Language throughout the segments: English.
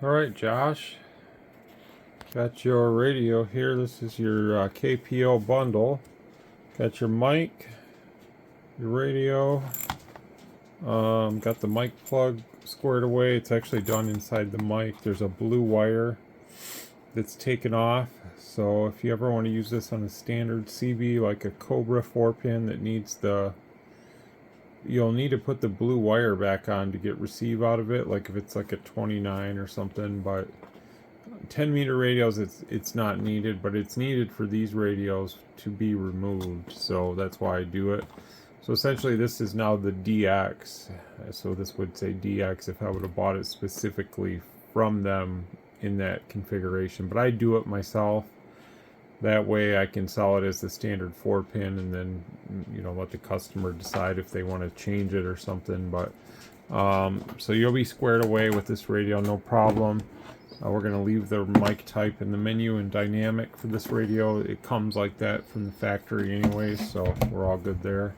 Alright, Josh, got your radio here. This is your KPO bundle. Got your mic, your radio, got the mic plug squared away. It's actually done inside the mic. There's a blue wire that's taken off, so if you ever want to use this on a standard CB like a Cobra 4-pin that needs you'll need to put the blue wire back on to get receive out of it, like if it's like a 29 or something. But 10 meter radios, it's not needed, but it's needed for these radios to be removed, so that's why I do it. So essentially this is now the DX, so this would say DX if I would have bought it specifically from them in that configuration, but I do it myself. That way I can sell it as the standard 4-pin and then, you know, let the customer decide if they want to change it or something. But so you'll be squared away with this radio, no problem. We're going to leave the mic type in the menu and dynamic for this radio. It comes like that from the factory anyway, so we're all good there.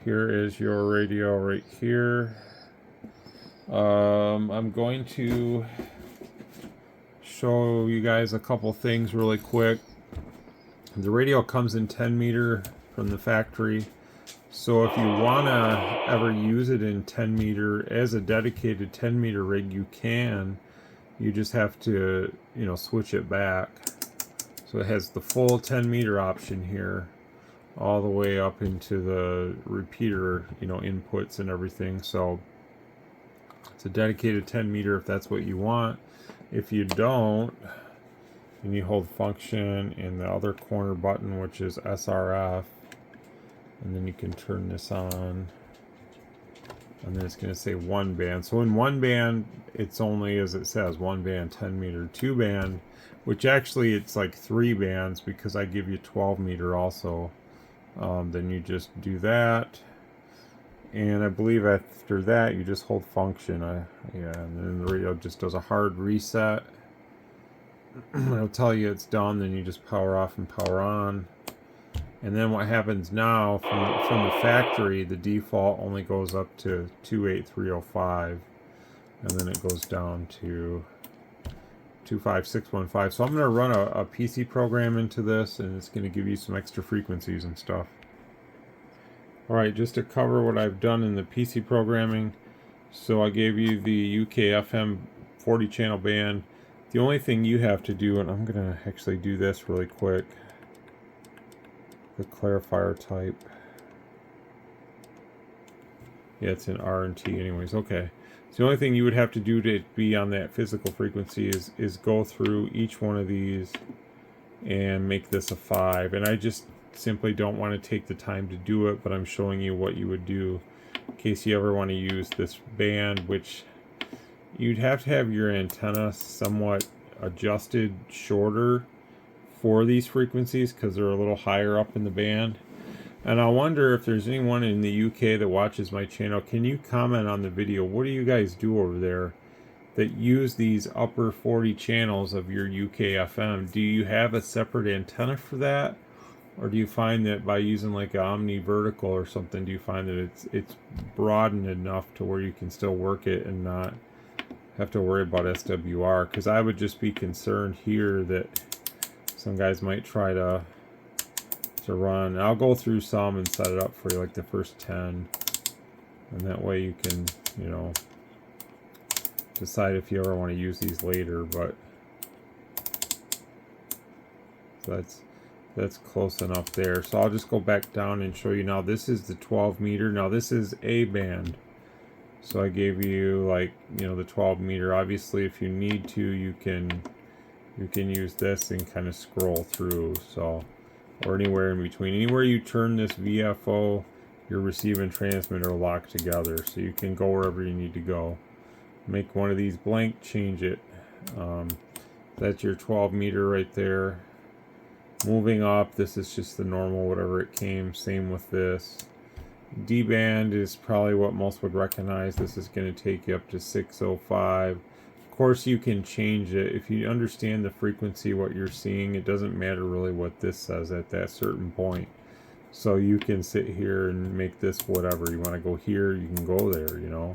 Here is your radio right here. I'm going to show you guys a couple things really quick. The radio comes in 10 meter from the factory, so if you want to ever use it in 10 meter as a dedicated 10 meter rig, you can. You just have to, you know, switch it back. So it has the full 10 meter option here, all the way up into the repeater, you know, inputs and everything. So it's a dedicated 10 meter if that's what you want. If you don't, and you hold function and the other corner button, which is SRF, and then you can turn this on, and then it's going to say 1 band. So in 1 band, it's only, as it says, 1 band 10 meter. 2 band, which actually it's like 3 bands because I give you 12 meter also. Then you just do that, and I believe after that you just hold function. Yeah, and then the radio just does a hard reset. It'll tell you it's done, then you just power off and power on. And then what happens now, from the factory, the default only goes up to 28305, and then it goes down to 25615. So I'm going to run a PC program into this, and it's going to give you some extra frequencies and stuff. Alright, just to cover what I've done in the PC programming. So I gave you the UK FM 40 channel band. The only thing you have to do, and I'm going to actually do this really quick, the clarifier type. Yeah, it's in R and T anyways. Okay. So the only thing you would have to do to be on that physical frequency is go through each one of these and make this a 5. And I just simply don't want to take the time to do it, but I'm showing you what you would do in case you ever want to use this band, which you'd have to have your antenna somewhat adjusted shorter for these frequencies because they're a little higher up in the band. And I wonder if there's anyone in the UK that watches my channel. Can you comment on the video? What do you guys do over there that use these upper 40 channels of your UK FM? Do you have a separate antenna for that? Or do you find that by using like an omni vertical or something, do you find that it's broadened enough to where you can still work it and not have to worry about SWR? Because I would just be concerned here that some guys might try to run. I'll go through some and set it up for you, like the first 10, and that way you can, you know, decide if you ever want to use these later. But so that's close enough there. So I'll just go back down and show you now. This is the 12 meter. Now this is A band. So I gave you, like, you know, the 12 meter. Obviously, if you need to, you can use this and kind of scroll through. So, or anywhere in between. Anywhere you turn this VFO, your receive and transmit are locked together. So you can go wherever you need to go. Make one of these blank, change it. That's your 12 meter right there. Moving up, this is just the normal, whatever it came. Same with this. D band is probably what most would recognize. This is going to take you up to 605. Of course, you can change it. If you understand the frequency, what you're seeing, it doesn't matter really what this says at that certain point. So you can sit here and make this whatever. You want to go here, you can go there, you know.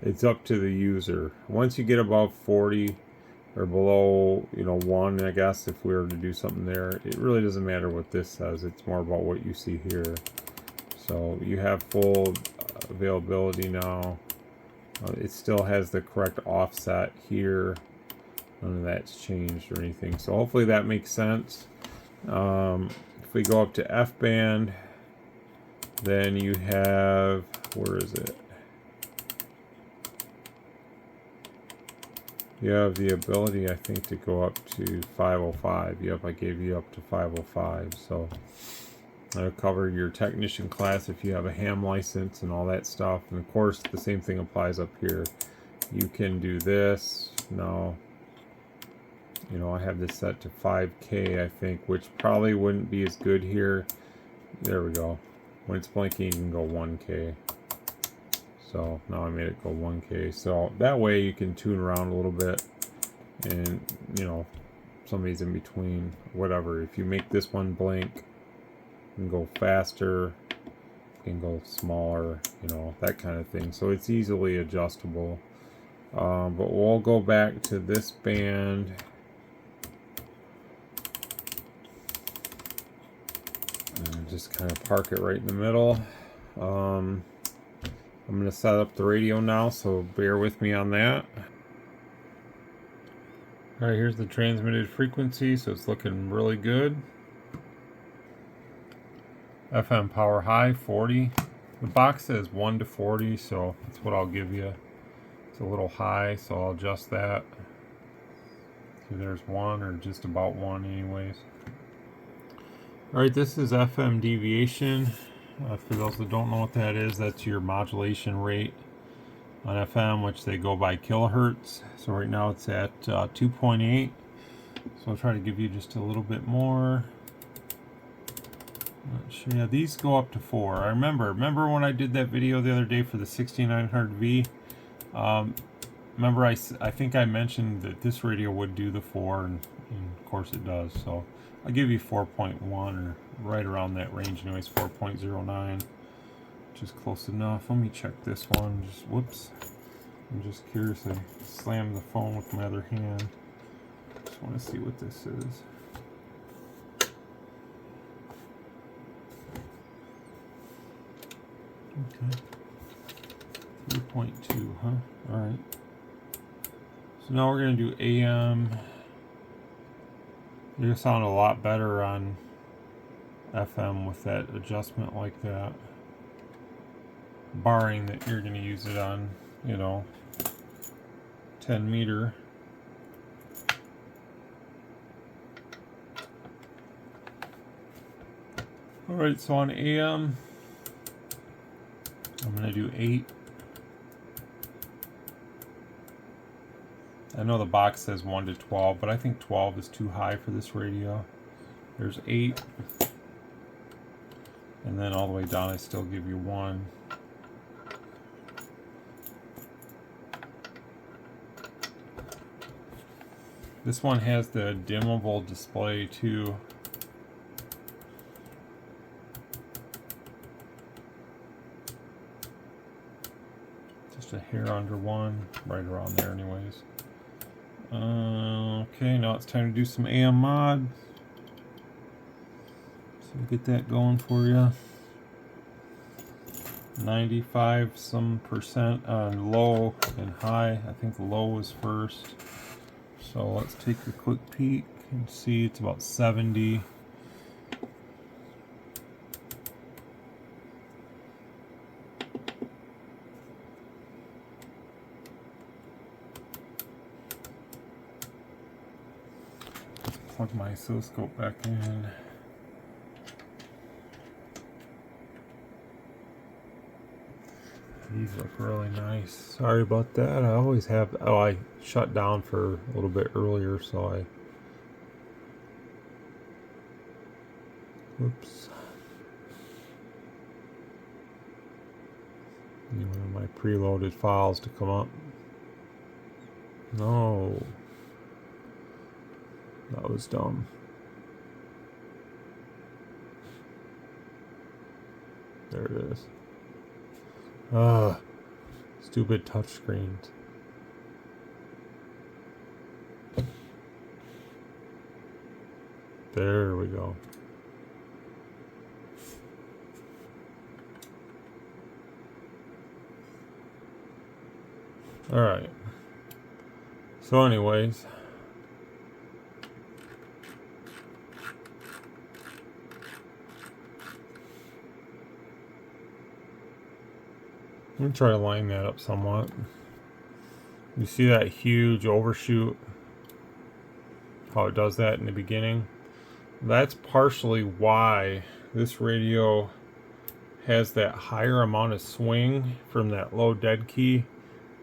it's up to the user. Once you get above 40 or below, 1, I guess, if we were to do something there, it really doesn't matter what this says. It's more about what you see here. So you have full availability now. It still has the correct offset here. None of that's changed or anything. So hopefully that makes sense. If we go up to F band, then you have, where is it? You have the ability, I think, to go up to 505. Yep, I gave you up to 505. So I'll cover your technician class if you have a ham license and all that stuff. And of course, the same thing applies up here. You can do this. No. I have this set to 5K, I think, which probably wouldn't be as good here. There we go. When it's blinking, you can go 1K. So now I made it go 1K. So that way you can tune around a little bit, and somebody's in between, whatever. If you make this one blink, you can go faster, you can go smaller, that kind of thing. So it's easily adjustable. But we'll go back to this band. And just kind of park it right in the middle. I'm going to set up the radio now, so bear with me on that. Alright, here's the transmitted frequency, so it's looking really good. FM power high, 40. The box says 1 to 40, so that's what I'll give you. It's a little high, so I'll adjust that. See, there's 1, or just about 1 anyways. Alright, this is FM deviation. For those that don't know what that is, that's your modulation rate on FM, which they go by kilohertz. So right now it's at 2.8. So I'll try to give you just a little bit more. Yeah, these go up to 4. I remember when I did that video the other day for the 6900V. Remember I think I mentioned that this radio would do the 4, and of course it does. So I'll give you 4.1, or right around that range anyways, 4.09, which is close enough. Let me check this one. Whoops. I'm just curious. I slammed the phone with my other hand. Just want to see what this is. Okay. 3.2, huh? Alright. So now we're going to do AM. You're going to sound a lot better on FM with that adjustment like that. Barring that you're going to use it on, 10 meter. Alright, so on AM, I'm going to do 8. I know the box says 1 to 12, but I think 12 is too high for this radio. There's 8. And then all the way down I still give you 1. This one has the dimmable display too. Just a hair under 1, right around there anyways. Okay, now it's time to do some AM mod. So we'll get that going for you. 95 some percent on low and high. I think low is first. So let's take a quick peek and see. It's about 70. Plug my oscilloscope back in. These look really nice. Sorry about that. I always have. Oh, I shut down for a little bit earlier, so I. Whoops. Need one of my preloaded files to come up. No. That was dumb. There it is. Stupid touchscreens. There we go. Alright. So anyways, I'm going to try to line that up somewhat. You see that huge overshoot? How it does that in the beginning? That's partially why this radio has that higher amount of swing from that low dead key,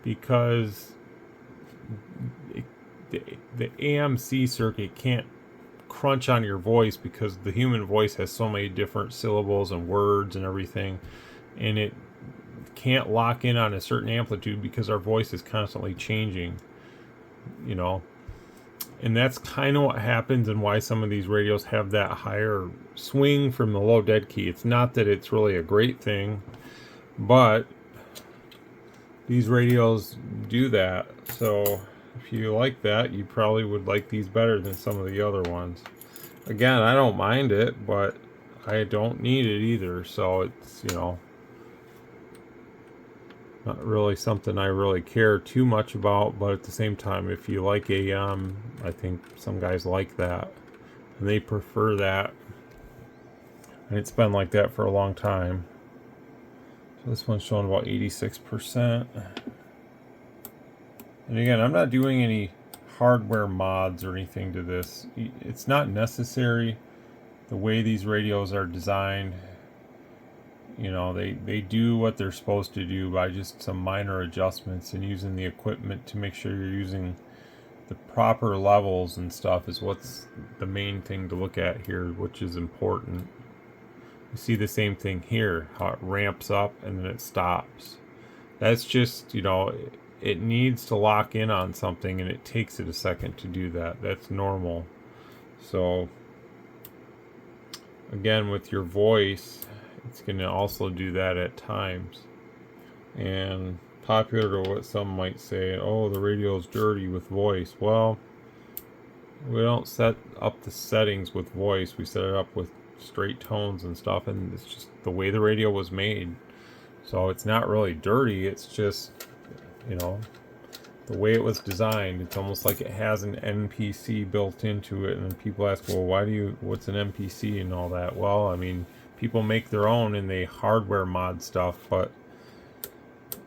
because the AMC circuit can't crunch on your voice, because the human voice has so many different syllables and words and everything, and it can't lock in on a certain amplitude because our voice is constantly changing, you know. And that's kind of what happens, and why some of these radios have that higher swing from the low dead key. It's not that it's really a great thing, but these radios do that. So if you like that, you probably would like these better than some of the other ones. Again, I don't mind it, but I don't need it either. So it's, you know, not really something I really care too much about. But at the same time, if you like AM, I think some guys like that, and they prefer that. And it's been like that for a long time. So this one's showing about 86%. And again, I'm not doing any hardware mods or anything to this. It's not necessary. The way these radios are designed, you know, they do what they're supposed to do by just some minor adjustments, and using the equipment to make sure you're using the proper levels and stuff is what's the main thing to look at here, which is important. You see the same thing here, how it ramps up and then it stops. That's just, you know, it needs to lock in on something, and it takes it a second to do that. That's normal. So again, with your voice, it's going to also do that at times. And popular to what some might say, oh, the radio's dirty with voice. Well, we don't set up the settings with voice. We set it up with straight tones and stuff, and it's just the way the radio was made. So it's not really dirty. It's just, you know, the way it was designed. It's almost like it has an NPC built into it. And then people ask, well, what's an NPC and all that? Well, I mean, people make their own and they hardware mod stuff, but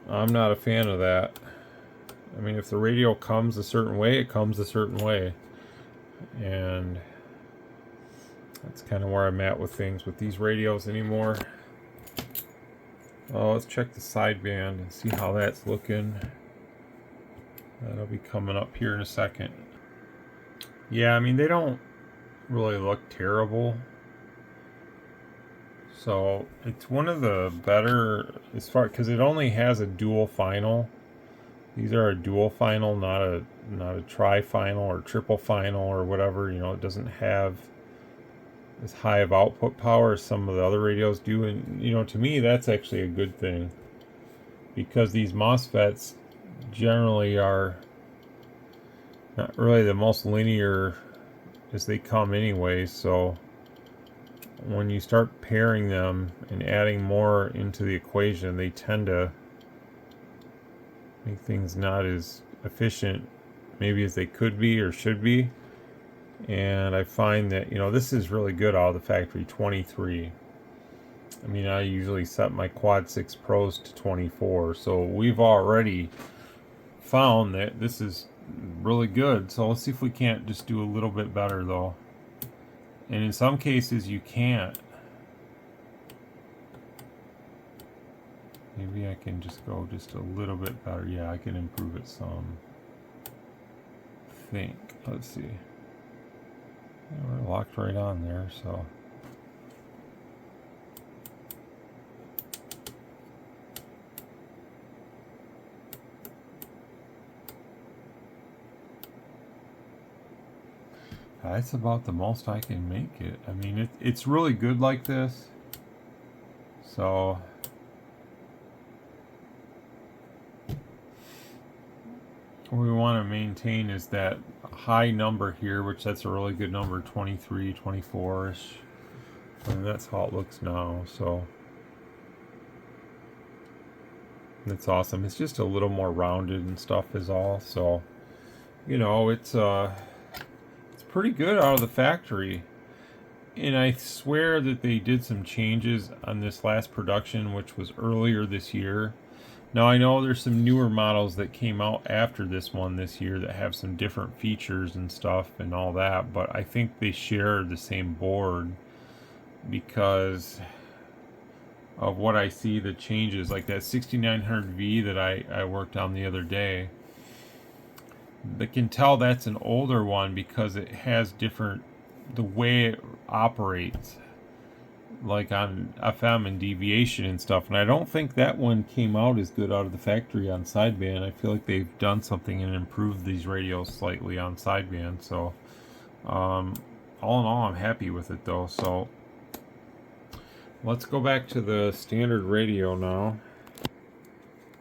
I'm not a fan of that. I mean, if the radio comes a certain way, it comes a certain way. And that's kind of where I'm at with things with these radios anymore. Oh, let's check the sideband and see how that's looking. That'll be coming up here in a second. Yeah, I mean, they don't really look terrible. So it's one of the better, as far, because it only has a dual final. These are a dual final, not a tri-final or triple final or whatever. You know, it doesn't have as high of output power as some of the other radios do. And, you know, to me, that's actually a good thing, because these MOSFETs generally are not really the most linear as they come anyway. So when you start pairing them and adding more into the equation, they tend to make things not as efficient maybe as they could be or should be. And I find that, you know, this is really good out of the factory, 23. I mean, I usually set my Quad 6 Pros to 24, so we've already found that this is really good. So let's see if we can't just do a little bit better, though. And in some cases you can't. Maybe I can just go just a little bit better. Yeah, I can improve it some. I think. Let's see. Yeah, we're locked right on there, so. That's about the most I can make it. I mean, it's really good like this. So what we want to maintain is that high number here, which that's a really good number, 23, 24-ish. And that's how it looks now, so that's awesome. It's just a little more rounded and stuff is all, so you know, it's pretty good out of the factory. And I swear that they did some changes on this last production, which was earlier this year. Now I know there's some newer models that came out after this one this year that have some different features and stuff and all that, but I think they share the same board because of what I see, the changes, like that 6900V that I worked on the other day. I can tell that's an older one because it has different, the way it operates, like on FM and deviation and stuff. And I don't think that one came out as good out of the factory on sideband. I feel like they've done something and improved these radios slightly on sideband. So all in all, I'm happy with it though. So let's go back to the standard radio now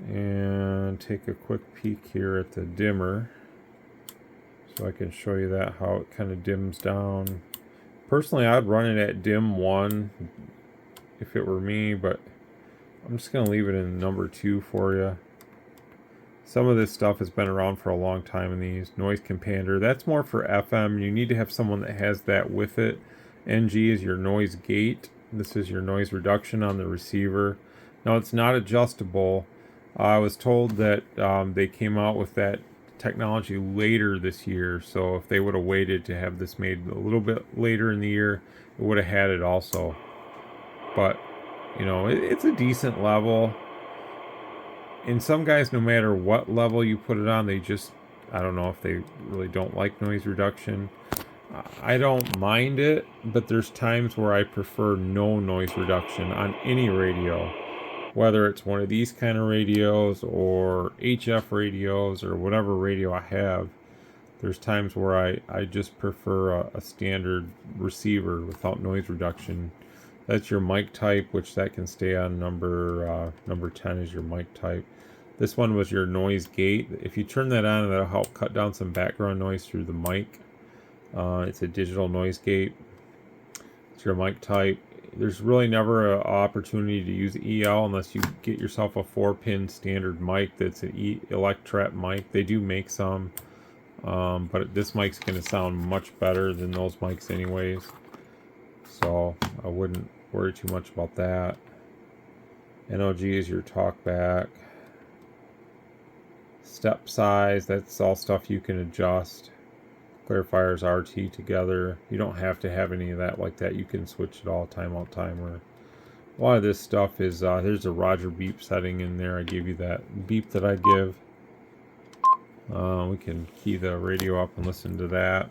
and take a quick peek here at the dimmer. So I can show you that, how it kind of dims down. Personally, I'd run it at dim 1 if it were me, but I'm just going to leave it in number 2 for you. Some of this stuff has been around for a long time in these. Noise Compander, that's more for FM. You need to have someone that has that with it. NG is your noise gate. This is your noise reduction on the receiver. Now, it's not adjustable. I was told that they came out with that technology later this year, so if they would have waited to have this made a little bit later in the year, it would have had it also. But you know, it's a decent level, and some guys, no matter what level you put it on, they just, I don't know if they really don't like noise reduction. I don't mind it, but there's times where I prefer no noise reduction on any radio, whether it's one of these kind of radios or HF radios or whatever radio I have. There's times where I just prefer a standard receiver without noise reduction. That's your mic type, which that can stay on number 10 is your mic type. This one was your noise gate. If you turn that on, that'll help cut down some background noise through the mic. It's a digital noise gate. It's your mic type. There's really never an opportunity to use EL unless you get yourself a 4-pin standard mic that's an Electret mic. They do make some, but this mic's going to sound much better than those mics anyways. So I wouldn't worry too much about that. NOG is your talkback. Step size, that's all stuff you can adjust. Clarifiers, RT together. You don't have to have any of that like that. You can switch it all, timeout timer. A lot of this stuff is, there's a Roger beep setting in there. I gave you that beep that I give. We can key the radio up and listen to that.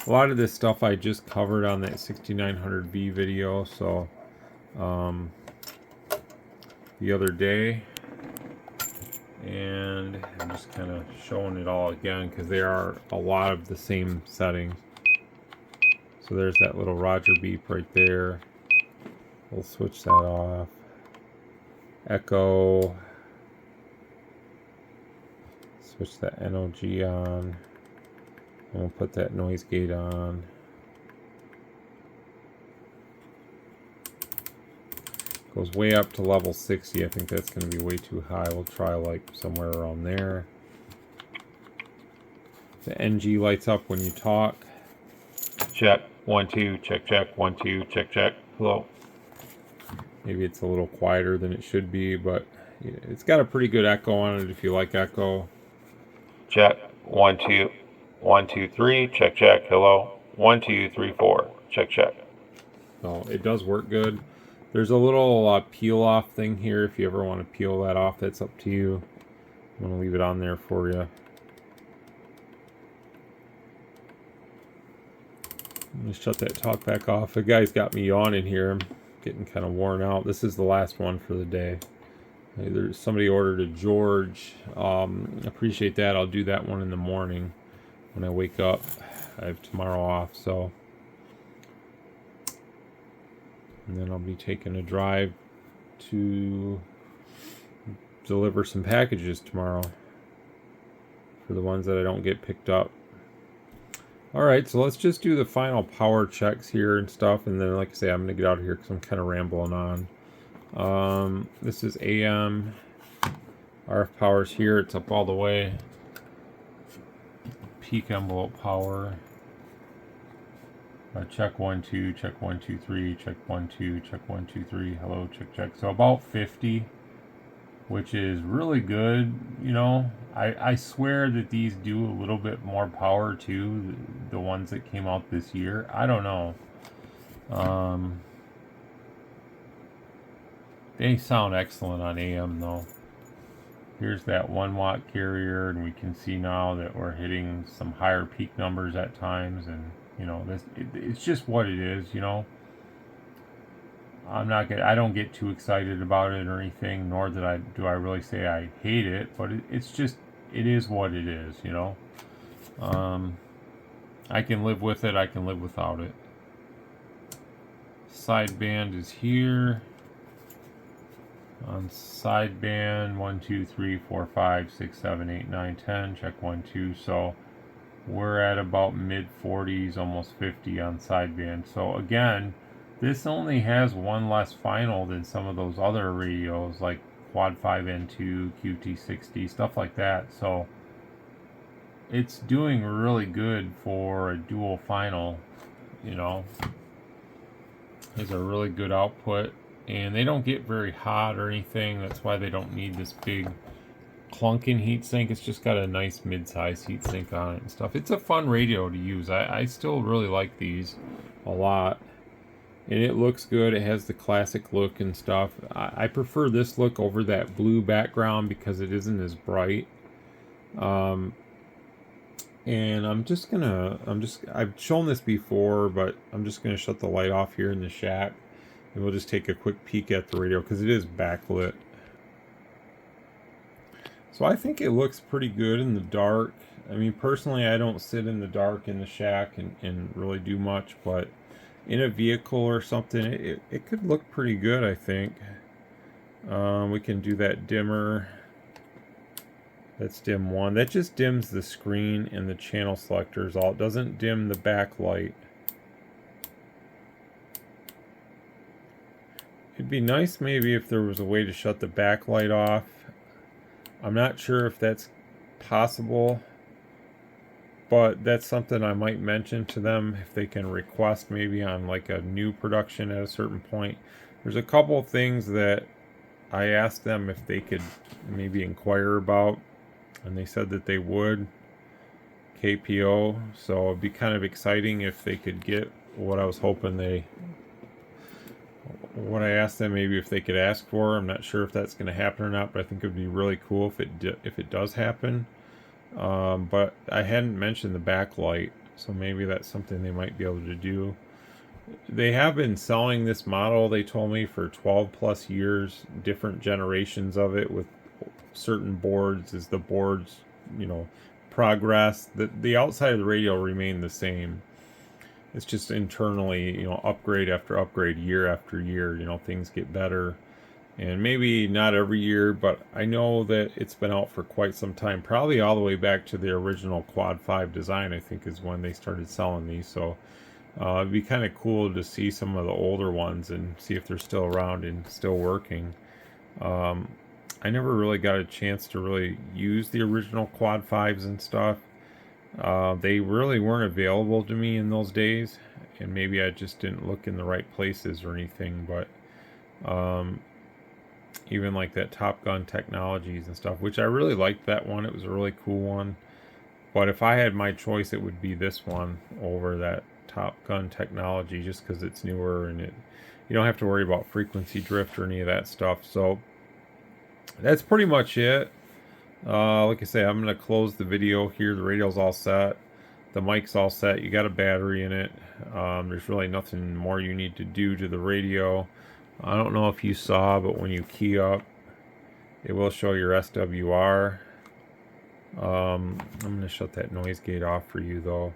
A lot of this stuff I just covered on that 6900V video, so the other day. And I'm just kind of showing it all again because there are a lot of the same settings. So there's that little Roger beep right there. We'll switch that off. Echo. Switch that NOG on. And we'll put that noise gate on. Goes way up to level 60. I think that's going to be way too high. We'll try like somewhere around there. The NG lights up when you talk. Check, 1, 2, check, check, 1, 2, check, check. Hello. Maybe it's a little quieter than it should be, but it's got a pretty good echo on it if you like echo. Check, 1, 2, 1, 2, 3, check, check, hello. 1, 2, 3, 4, check, check. So it does work good. There's a little peel off thing here. If you ever want to peel that off, that's up to you. I'm going to leave it on there for you. I'm going to shut that talk back off. The guy's got me yawning here. I'm getting kind of worn out. This is the last one for the day. There's somebody ordered a George. Appreciate that. I'll do that one in the morning when I wake up. I have tomorrow off, so. And then I'll be taking a drive to deliver some packages tomorrow for the ones that I don't get picked up. Alright, so let's just do the final power checks here and stuff, and then like I say, I'm going to get out of here because I'm kind of rambling on. This is AM. RF power's here, it's up all the way. Peak envelope power. Check 1 2, check 1 2 3, check 1 2, check 1 2 3. Hello, check check. So about 50, which is really good. You know, I swear that these do a little bit more power too. The ones that came out this year. I don't know. They sound excellent on AM though. Here's that 1 watt carrier, and we can see now that we're hitting some higher peak numbers at times, and you know, it's just what it is, you know. I don't get too excited about it or anything, nor do I really say I hate it, but it's just, it is what it is, you know. I can live with it, I can live without it. Sideband is here. On sideband 1 2 3 4 5 6 7 8 9 10, check 1 2. So we're at about mid 40s, almost 50 on sideband. So again, this only has one less final than some of those other radios like Quad 5N2, QT60, stuff like that. So it's doing really good for a dual final, you know. It's a really good output. And they don't get very hot or anything. That's why they don't need this big clunking heatsink. It's just got a nice mid-size heatsink on it and stuff. It's a fun radio to use. I still really like these a lot. And it looks good. It has the classic look and stuff. I prefer this look over that blue background because it isn't as bright. And I've shown this before, but I'm just gonna shut the light off here in the shack. And we'll just take a quick peek at the radio because it is backlit. So I think it looks pretty good in the dark. I mean, personally, I don't sit in the dark in the shack and really do much, but in a vehicle or something, it could look pretty good, I think. We can do that dimmer. That's dim 1. That just dims the screen and the channel selectors all. It doesn't dim the backlight. It'd be nice maybe if there was a way to shut the backlight off. I'm not sure if that's possible, but that's something I might mention to them if they can request maybe on like a new production at a certain point. There's a couple of things that I asked them if they could maybe inquire about, and they said that they would. KPO, so it'd be kind of exciting if they could get what I was hoping what I asked them, maybe if they could ask for. I'm not sure if that's going to happen or not, but I think it would be really cool if it does happen. But I hadn't mentioned the backlight, so maybe that's something they might be able to do. They have been selling this model, they told me, for 12 plus years, different generations of it with certain boards. As the boards, you know, progress, the outside of the radio remained the same. It's just internally, you know, upgrade after upgrade, year after year, you know, things get better. And maybe not every year, but I know that it's been out for quite some time, probably all the way back to the original Quad 5 design, I think, is when they started selling these. So it'd be kind of cool to see some of the older ones and see if they're still around and still working. I never really got a chance to really use the original Quad 5s and stuff. They really weren't available to me in those days, and maybe I just didn't look in the right places or anything, but even like that Top Gun Technologies and stuff, which I really liked that one. It was a really cool one, but if I had my choice, it would be this one over that Top Gun Technology, just because it's newer and you don't have to worry about frequency drift or any of that stuff. So that's pretty much it. Like I say, I'm going to close the video here. The radio's all set. The mic's all set. You got a battery in it. There's really nothing more you need to do to the radio. I don't know if you saw, but when you key up, it will show your SWR. I'm going to shut that noise gate off for you, though.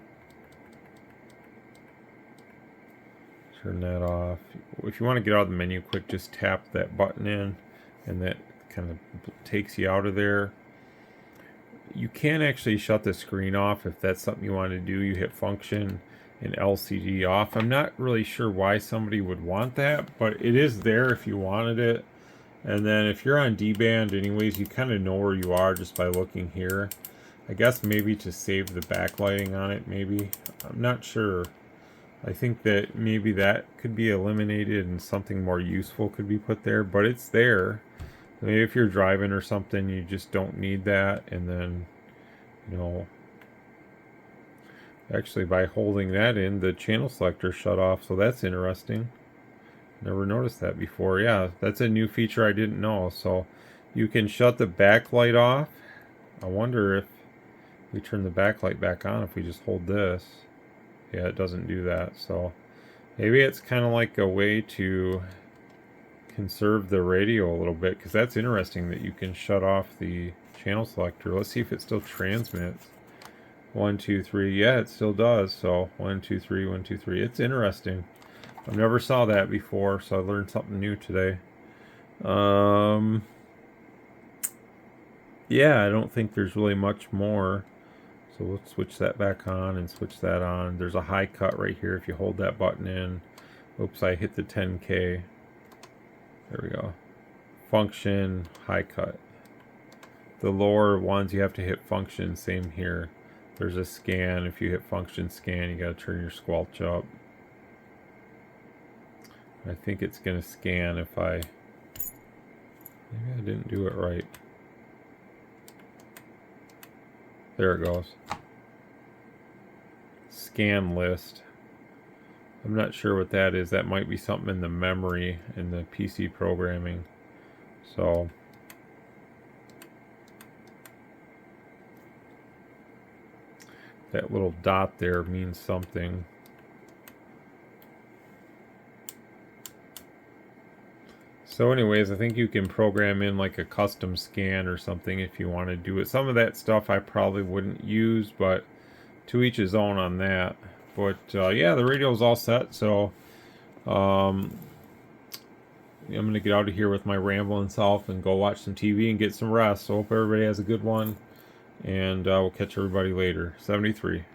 Turn that off. If you want to get out of the menu quick, just tap that button in, and that kind of takes you out of there. you can actually shut the screen off if that's something you want to do. You hit function and LCD off. I'm not really sure why somebody would want that, but it is there if you wanted it. And then if you're on D-band anyways, you kind of know where you are just by looking here. I guess maybe to save the backlighting on it, maybe. I'm not sure. I think that maybe that could be eliminated and something more useful could be put there, but it's there. Maybe if you're driving or something, you just don't need that, and then, you know, actually by holding that in, the channel selector shut off, so that's interesting. Never noticed that before. Yeah, that's a new feature I didn't know. So you can shut the backlight off. I wonder if we turn the backlight back on if we just hold this. Yeah, it doesn't do that. So maybe it's kind of like a way to conserve the radio a little bit, because that's interesting that you can shut off the channel selector. Let's see if it still transmits. 1, 2, 3. Yeah, it still does. So 1, 2, 3, 1, 2, 3. It's interesting. I've never saw that before, so I learned something new today. Yeah, I don't think there's really much more. So let's switch that back on and switch that on. There's a high cut right here if you hold that button in. Oops, I hit the 10K. There we go. Function, high cut. The lower ones you have to hit function, same here. There's a scan. If you hit function scan, you got to turn your squelch up. I think it's going to scan if I... Maybe I didn't do it right. There it goes. Scan list. I'm not sure what that is. That might be something in the memory in the PC programming. So... that little dot there means something. So anyways, I think you can program in like a custom scan or something if you want to do it. Some of that stuff I probably wouldn't use, but to each his own on that. But yeah, the radio's all set, so I'm going to get out of here with my rambling self and go watch some TV and get some rest. So hope everybody has a good one, and we'll catch everybody later. 73.